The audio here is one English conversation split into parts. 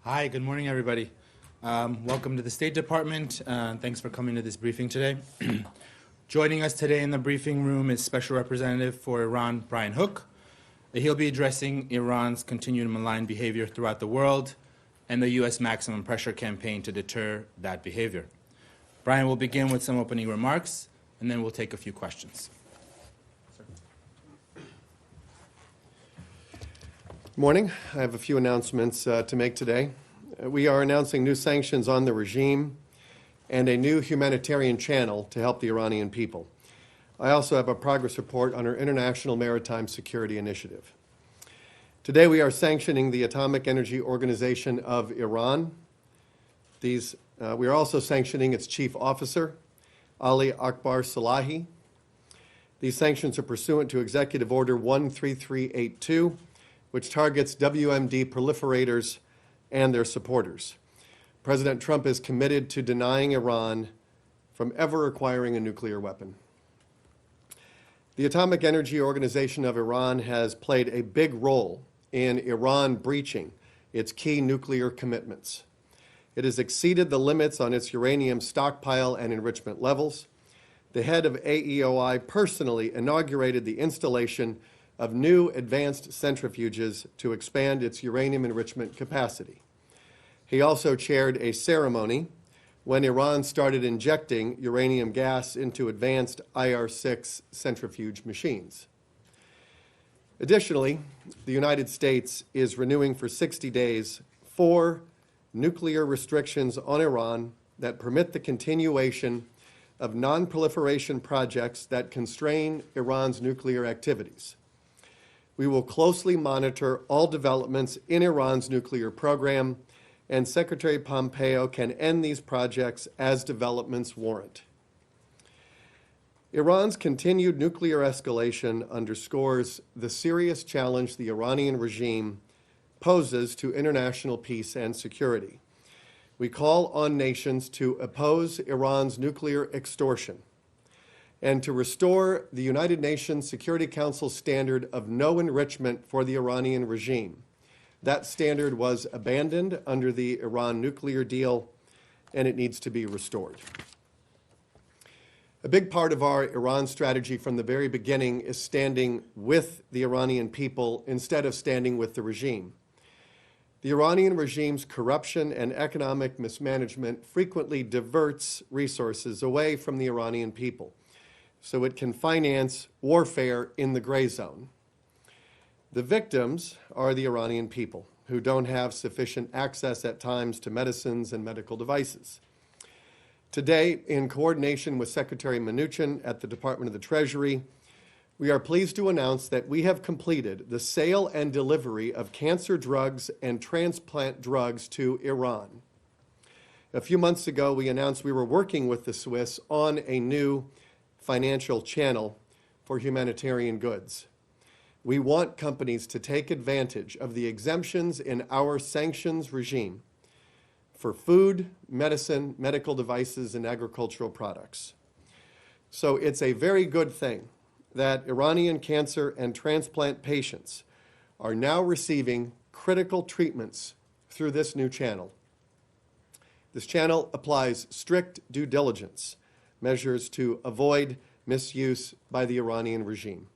Hi, good morning, everybody. Welcome to the State Department. Thanks for coming to this briefing today. Joining us today in the briefing room is Special Representative for Iran, Brian Hook. He'll be addressing Iran's continued malign behavior throughout the world and the U.S. maximum pressure campaign to deter that behavior. Brian will begin with some opening remarks, and then we'll take a few questions. Morning. I have a few announcements to make today. We are announcing new sanctions on the regime and a new humanitarian channel to help the Iranian people. I also have a progress report on our International Maritime Security Initiative. Today we are sanctioning the Atomic Energy Organization of Iran. We are also sanctioning its chief officer, Ali Akbar Salahi. These sanctions are pursuant to Executive Order 13382, which targets WMD proliferators and their supporters. President Trump is committed to denying Iran from ever acquiring a nuclear weapon. The Atomic Energy Organization of Iran has played a big role in Iran breaching its key nuclear commitments. It has exceeded the limits on its uranium stockpile and enrichment levels. The head of AEOI personally inaugurated the installation of new advanced centrifuges to expand its uranium enrichment capacity. He also chaired a ceremony when Iran started injecting uranium gas into advanced IR-6 centrifuge machines. Additionally, the United States is renewing for 60 days 4 nuclear restrictions on Iran that permit the continuation of non-proliferation projects that constrain Iran's nuclear activities. We will closely monitor all developments in Iran's nuclear program, and Secretary Pompeo can end these projects as developments warrant. Iran's continued nuclear escalation underscores the serious challenge the Iranian regime poses to international peace and security. We call on nations to oppose Iran's nuclear extortion and to restore the United Nations Security Council standard of no enrichment for the Iranian regime. That standard was abandoned under the Iran nuclear deal, and it needs to be restored. A big part of our Iran strategy from the very beginning is standing with the Iranian people instead of standing with the regime. The Iranian regime's corruption and economic mismanagement frequently diverts resources away from the Iranian people, so it can finance warfare in the gray zone. The victims are the Iranian people, who don't have sufficient access at times to medicines and medical devices. Today, in coordination with Secretary Mnuchin at the Department of the Treasury, we are pleased to announce that we have completed the sale and delivery of cancer drugs and transplant drugs to Iran. A few months ago, we announced we were working with the Swiss on a new financial channel for humanitarian goods. We want companies to take advantage of the exemptions in our sanctions regime for food, medicine, medical devices, and agricultural products. So it's a very good thing that Iranian cancer and transplant patients are now receiving critical treatments through this new channel. This channel applies strict due diligence measures to avoid misuse by the Iranian regime.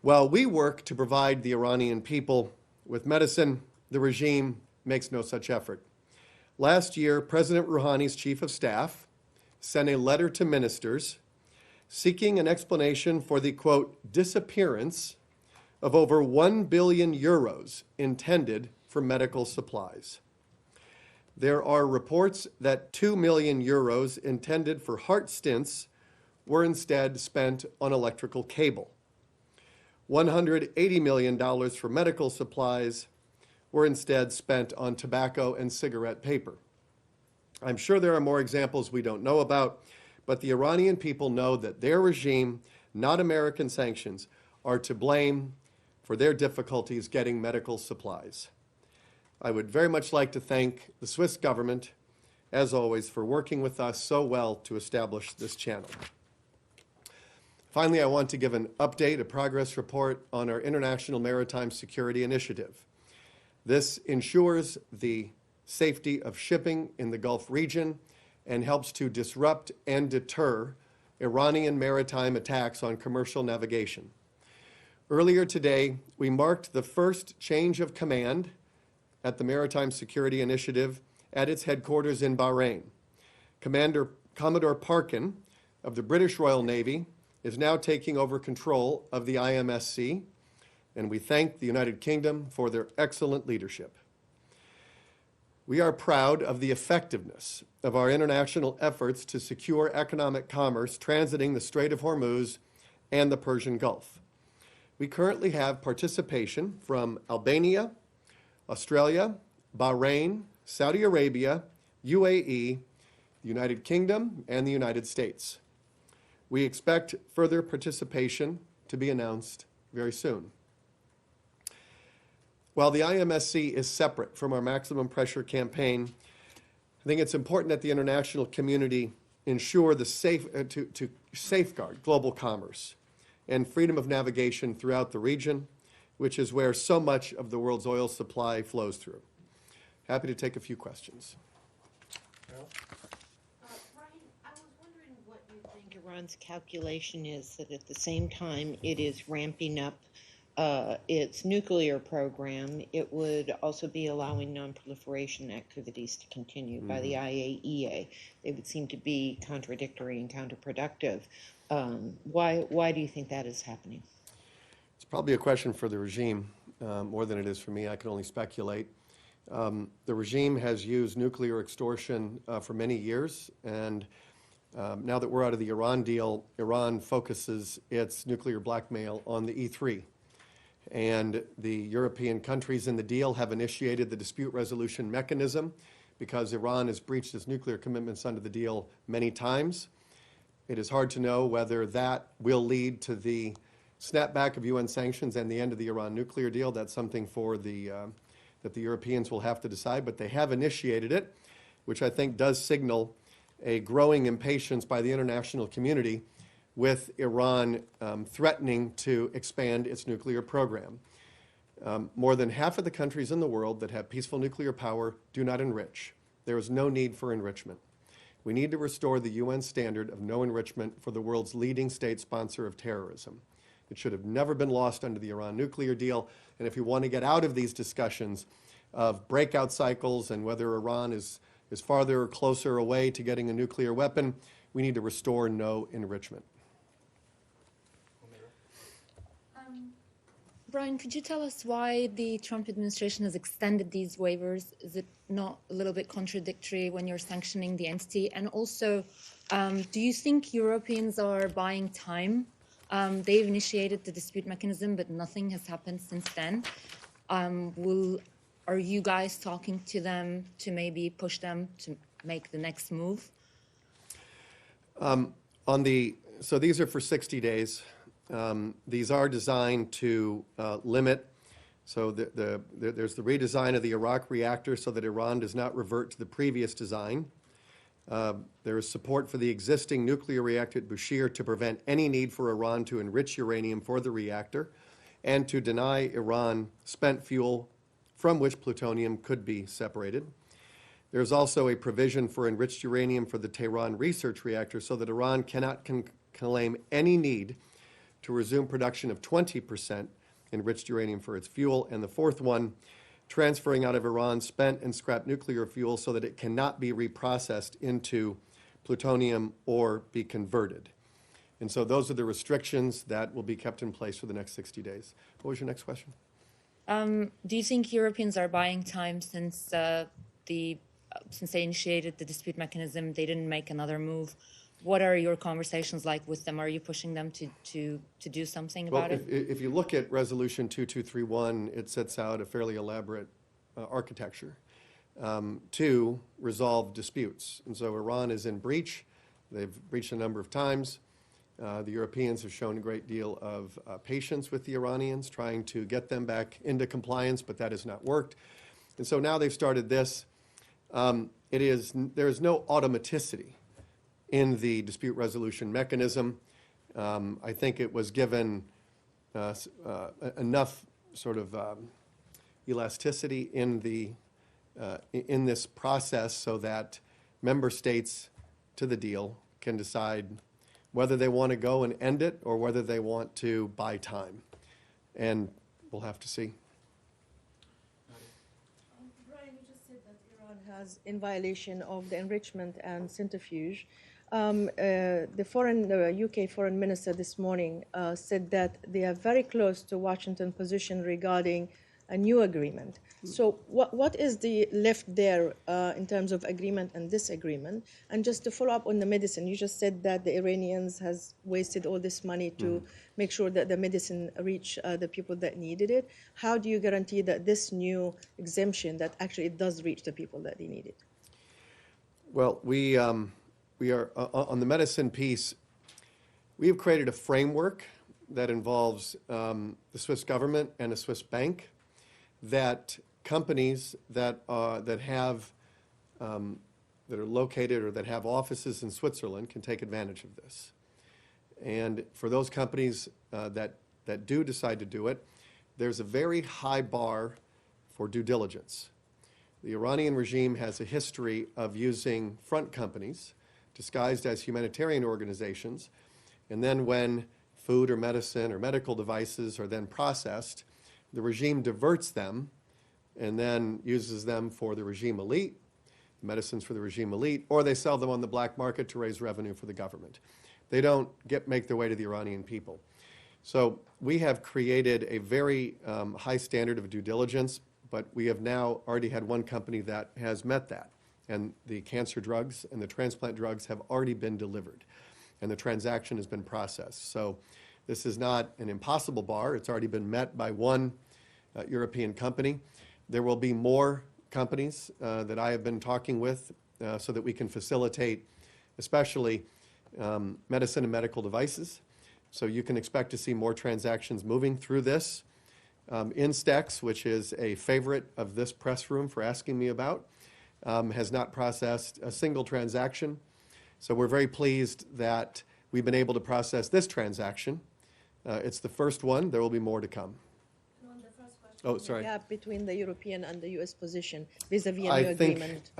While we work to provide the Iranian people with medicine, the regime makes no such effort. Last year, President Rouhani's chief of staff sent a letter to ministers seeking an explanation for the, quote, disappearance of over 1 billion euros intended for medical supplies. There are reports that 2 million euros intended for heart stents were instead spent on electrical cable. $180 million for medical supplies were instead spent on tobacco and cigarette paper. I'm sure there are more examples we don't know about, but the Iranian people know that their regime, not American sanctions, are to blame for their difficulties getting medical supplies. I would very much like to thank the Swiss government, as always, for working with us so well to establish this channel. Finally, I want to give an update, a progress report on our International Maritime Security Initiative. This ensures the safety of shipping in the Gulf region and helps to disrupt and deter Iranian maritime attacks on commercial navigation. Earlier today, we marked the first change of command at the Maritime Security Initiative at its headquarters in Bahrain. Commodore Parkin of the British Royal Navy is now taking over control of the IMSC, and we thank the United Kingdom for their excellent leadership. We are proud of the effectiveness of our international efforts to secure economic commerce transiting the Strait of Hormuz and the Persian Gulf. We currently have participation from Albania, Australia, Bahrain, Saudi Arabia, UAE, the United Kingdom, and the United States. We expect further participation to be announced very soon. While the IMSC is separate from our maximum pressure campaign, I think it's important that the international community ensure to safeguard global commerce and freedom of navigation throughout the region, which is where so much of the world's oil supply flows through. Happy to take a few questions. Brian, I was wondering what you think Iran's calculation is that at the same time it is ramping up its nuclear program, it would also be allowing non-proliferation activities to continue by the IAEA. They would seem to be contradictory and counterproductive. Why do you think that is happening? It's probably a question for the regime more than it is for me. I can only speculate. The regime has used nuclear extortion for many years, and now that we're out of the Iran deal, Iran focuses its nuclear blackmail on the E3. And the European countries in the deal have initiated the dispute resolution mechanism because Iran has breached its nuclear commitments under the deal many times. It is hard to know whether that will lead to the snapback of UN sanctions and the end of the Iran nuclear deal. That's something for that the Europeans will have to decide, but they have initiated it, which I think does signal a growing impatience by the international community with Iran threatening to expand its nuclear program. More than half of the countries in the world that have peaceful nuclear power do not enrich. There is no need for enrichment. We need to restore the UN standard of no enrichment for the world's leading state sponsor of terrorism. It should have never been lost under the Iran nuclear deal. And if you want to get out of these discussions of breakout cycles and whether Iran is farther or closer away to getting a nuclear weapon, we need to restore no enrichment. Brian, could you tell us why the Trump administration has extended these waivers? Is it not a little bit contradictory when you're sanctioning the entity? And also, do you think Europeans are buying time? They've initiated the dispute mechanism, but nothing has happened since then. Are you guys talking to them to maybe push them to make the next move? So these are for 60 days. These are designed to limit, so there's the redesign of the Iraq reactor so that Iran does not revert to the previous design. There is support for the existing nuclear reactor at Bushehr to prevent any need for Iran to enrich uranium for the reactor and to deny Iran spent fuel from which plutonium could be separated. There's also a provision for enriched uranium for the Tehran research reactor so that Iran cannot claim any need to resume production of 20% enriched uranium for its fuel. And the fourth one, transferring out of Iran spent and scrap nuclear fuel so that it cannot be reprocessed into plutonium or be converted. And so those are the restrictions that will be kept in place for the next 60 days. What was your next question? Do you think Europeans are buying time since they initiated the dispute mechanism, they didn't make another move? What are your conversations like with them? Are you pushing them to do something about it? If you look at Resolution 2231, it sets out a fairly elaborate architecture to resolve disputes. And so Iran is in breach. They've breached a number of times. The Europeans have shown a great deal of patience with the Iranians, trying to get them back into compliance, but that has not worked. And so now they've started this. There is no automaticity in the dispute resolution mechanism. I think it was given enough sort of elasticity in in this process so that member states to the deal can decide whether they want to go and end it or whether they want to buy time. And we'll have to see. Brian, you just said that Iran has, in violation of the enrichment and centrifuge, the UK foreign minister this morning said that they are very close to Washington position regarding a new agreement. So what is the left there in terms of agreement and disagreement? And just to follow up on the medicine, you just said that the Iranians has wasted all this money to make sure that the medicine reach the people that needed it. How do you guarantee that this new exemption, that actually it does reach the people that they need it? Well, we are, on the medicine piece, we have created a framework that involves the Swiss government and a Swiss bank, that companies that are located or that have offices in Switzerland can take advantage of this. And for those companies that do decide to do it, there's a very high bar for due diligence. The Iranian regime has a history of using front companies disguised as humanitarian organizations, and then when food or medicine or medical devices are then processed, the regime diverts them and then uses them for the regime elite, medicines for the regime elite, or they sell them on the black market to raise revenue for the government. They don't make their way to the Iranian people. So we have created a very high standard of due diligence, but we have now already had one company that has met that. And the cancer drugs and the transplant drugs have already been delivered, and the transaction has been processed. So this is not an impossible bar. It's already been met by one European company. There will be more companies that I have been talking with so that we can facilitate, especially medicine and medical devices. So you can expect to see more transactions moving through this. Instex, which is a favorite of this press room for asking me about, has not processed a single transaction. So we're very pleased that we've been able to process this transaction. It's the first one. There will be more to come. On the first question, Oh, sorry. the gap between the European and the U.S. position vis-a-vis a I new think agreement.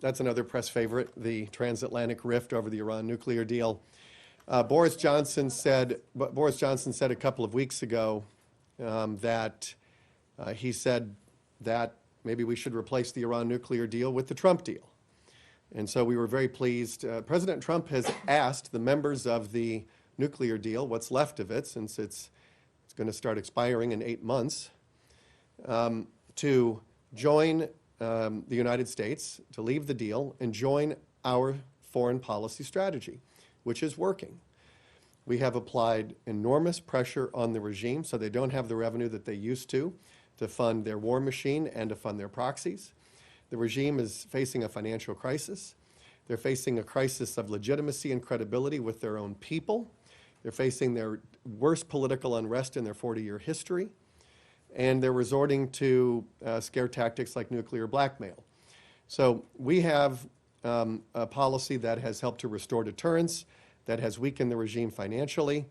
that's another press favorite, the transatlantic rift over the Iran nuclear deal. Boris Johnson said a couple of weeks ago that he said that maybe we should replace the Iran nuclear deal with the Trump deal. And so we were very pleased. President Trump has asked the members of the nuclear deal, what's left of it, since it's going to start expiring in 8 months, to join the United States, to leave the deal, and join our foreign policy strategy, which is working. We have applied enormous pressure on the regime so they don't have the revenue that they used to fund their war machine and to fund their proxies. The regime is facing a financial crisis. They're facing a crisis of legitimacy and credibility with their own people. They're facing their worst political unrest in their 40-year history. And they're resorting to scare tactics like nuclear blackmail. So we have a policy that has helped to restore deterrence, that has weakened the regime financially.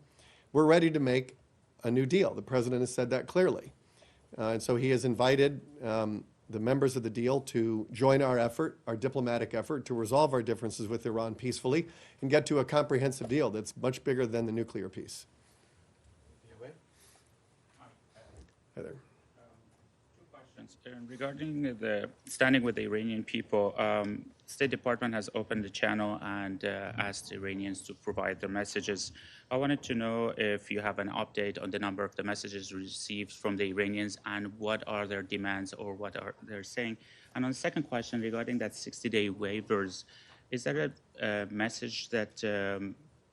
We're ready to make a new deal. The president has said that clearly. And so he has invited the members of the deal to join our effort, our diplomatic effort, to resolve our differences with Iran peacefully and get to a comprehensive deal that's much bigger than the nuclear piece. Heather. Two questions. Regarding the standing with the Iranian people, State Department has opened the channel and asked Iranians to provide their messages. I wanted to know if you have an update on the number of the messages received from the Iranians and what are their demands or what are they saying. And on the second question regarding that 60-day waivers, is there a message that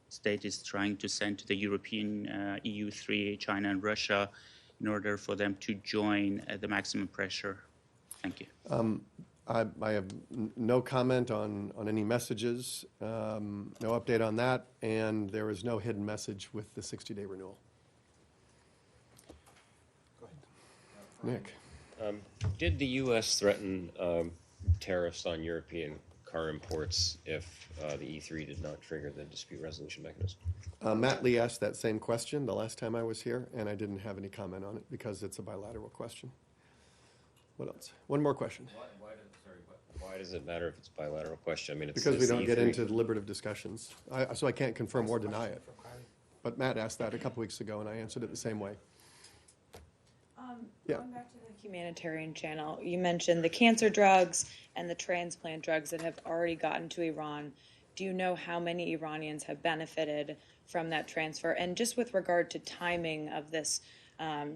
State is trying to send to the European EU3, China and Russia in order for them to join the maximum pressure? Thank you. I have no comment on any messages, no update on that, and there is no hidden message with the 60-day renewal. Go ahead. Nick. Did the U.S. threaten tariffs on European car imports if the E3 did not trigger the dispute resolution mechanism? Matt Lee asked that same question the last time I was here, and I didn't have any comment on it because it's a bilateral question. What else? One more question. Why does it matter if it's a bilateral question? I mean, it's Because we the don't get E3. into deliberative discussions. So I can't confirm or deny it. But Matt asked that a couple weeks ago, and I answered it the same way. Yeah. Going back to the humanitarian channel, you mentioned the cancer drugs and the transplant drugs that have already gotten to Iran. Do you know how many Iranians have benefited from that transfer? And just with regard to timing of this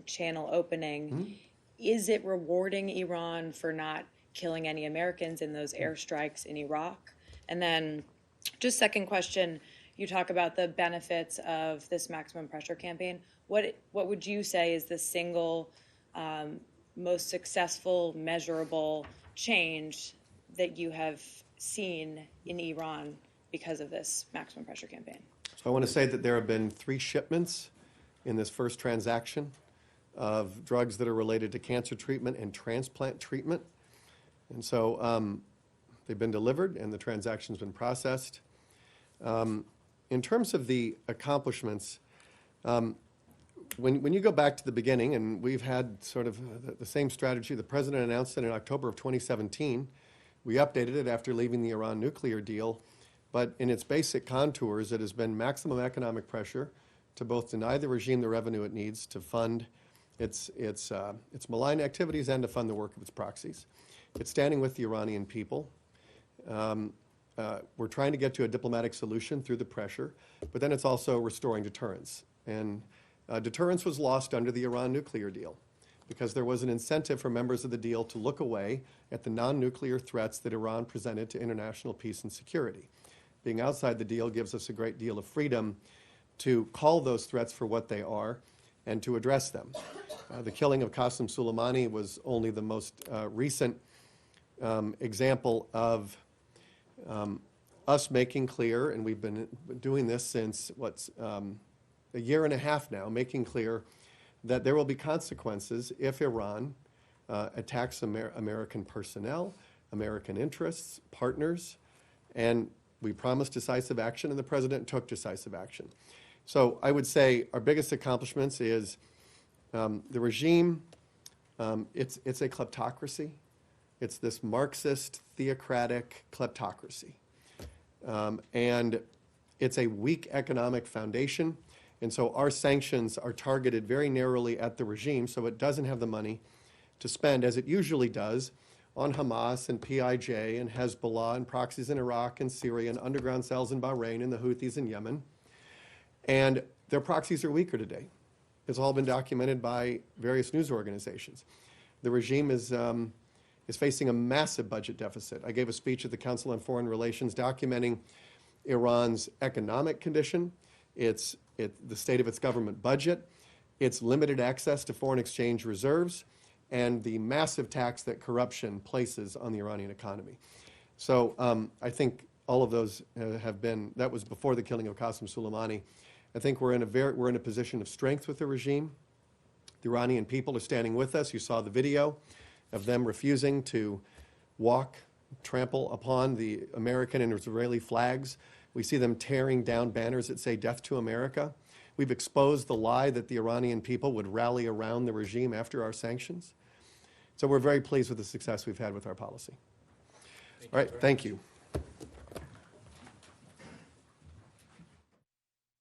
channel opening, is it rewarding Iran for not killing any Americans in those airstrikes in Iraq? And then just second question, you talk about the benefits of this maximum pressure campaign. What would you say is the single most successful, measurable change that you have seen in Iran because of this maximum pressure campaign? So I want to say that there have been 3 shipments in this first transaction of drugs that are related to cancer treatment and transplant treatment. And so they've been delivered and the transaction's been processed. In terms of the accomplishments, when you go back to the beginning, and we've had sort of the same strategy, the president announced it in October of 2017. We updated it after leaving the Iran nuclear deal. But in its basic contours, it has been maximum economic pressure to both deny the regime the revenue it needs to fund its malign activities and to fund the work of its proxies. It's standing with the Iranian people. We're trying to get to a diplomatic solution through the pressure, but then it's also restoring deterrence. And deterrence was lost under the Iran nuclear deal because there was an incentive for members of the deal to look away at the non-nuclear threats that Iran presented to international peace and security. Being outside the deal gives us a great deal of freedom to call those threats for what they are and to address them. The killing of Qasem Soleimani was only the most recent example of us making clear, and we've been doing this since, a year and a half now, making clear that there will be consequences if Iran attacks American personnel, American interests, partners, and we promised decisive action, and the president took decisive action. So I would say our biggest accomplishments is the regime, it's a kleptocracy. It's this Marxist, theocratic kleptocracy. And it's a weak economic foundation. And so our sanctions are targeted very narrowly at the regime, so it doesn't have the money to spend, as it usually does, on Hamas and PIJ and Hezbollah and proxies in Iraq and Syria and underground cells in Bahrain and the Houthis in Yemen. And their proxies are weaker today. It's all been documented by various news organizations. The regime is facing a massive budget deficit. I gave a speech at the Council on Foreign Relations documenting Iran's economic condition, the state of its government budget, its limited access to foreign exchange reserves, and the massive tax that corruption places on the Iranian economy. So I think all of those have been, that was before the killing of Qasem Soleimani. I think we're in a position of strength with the regime. The Iranian people are standing with us. You saw the video of them refusing to trample upon the American and Israeli flags. We see them tearing down banners that say "Death to America." We've exposed the lie that the Iranian people would rally around the regime after our sanctions. So we're very pleased with the success we've had with our policy. All right, thank you.